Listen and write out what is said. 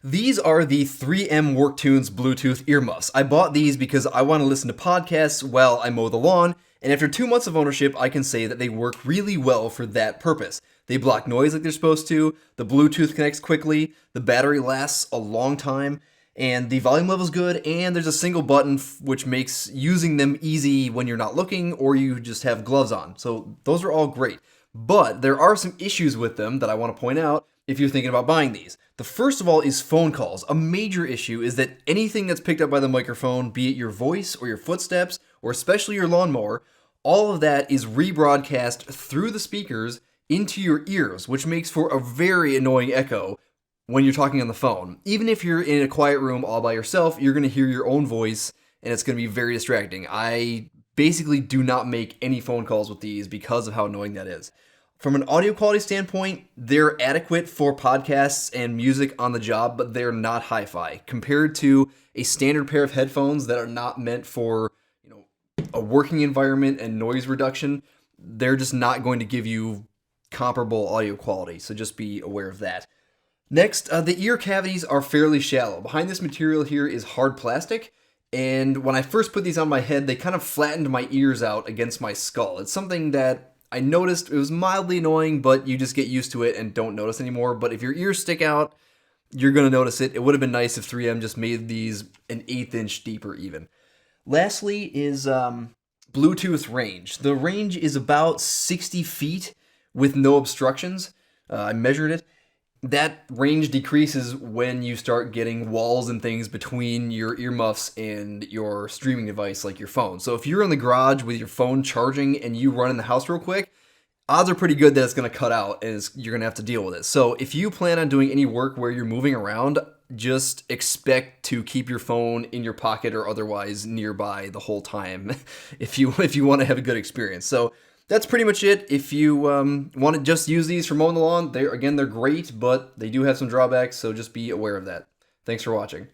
These are the 3M WorkTunes Bluetooth Earmuffs. I bought these because I want to listen to podcasts while I mow the lawn, and after 2 months of ownership, I can say that they work really well for that purpose. They block noise like they're supposed to, the Bluetooth connects quickly, the battery lasts a long time, and the volume level's good, and there's a single button which makes using them easy when you're not looking or you just have gloves on. So those are all great. But there are some issues with them that I want to point out if you're thinking about buying these. The first of all is phone calls. A major issue is that anything that's picked up by the microphone, be it your voice or your footsteps, or especially your lawnmower, all of that is rebroadcast through the speakers into your ears, which makes for a very annoying echo when you're talking on the phone. Even if you're in a quiet room all by yourself, you're going to hear your own voice, and it's going to be very distracting. I basically do not make any phone calls with these because of how annoying that is. From an audio quality standpoint, they're adequate for podcasts and music on the job, but they're not hi-fi. Compared to a standard pair of headphones that are not meant for, a working environment and noise reduction, they're just not going to give you comparable audio quality, so just be aware of that. Next, the ear cavities are fairly shallow. Behind this material here is hard plastic, and when I first put these on my head, they kind of flattened my ears out against my skull. It's something that I noticed. It was mildly annoying, but you just get used to it and don't notice anymore. But if your ears stick out, you're going to notice it. It would have been nice if 3M just made these an 1/8 inch deeper even. Lastly is Bluetooth range. The range is about 60 feet with no obstructions. I measured it. That range decreases when you start getting walls and things between your earmuffs and your streaming device like your phone. So if you're in the garage with your phone charging and you run in the house real quick, odds are pretty good that it's going to cut out and you're going to have to deal with it. So if you plan on doing any work where you're moving around, just expect to keep your phone in your pocket or otherwise nearby the whole time if you want to have a good experience. So that's pretty much it. If you want to just use these for mowing the lawn, they're great, but they do have some drawbacks, so just be aware of that. Thanks for watching.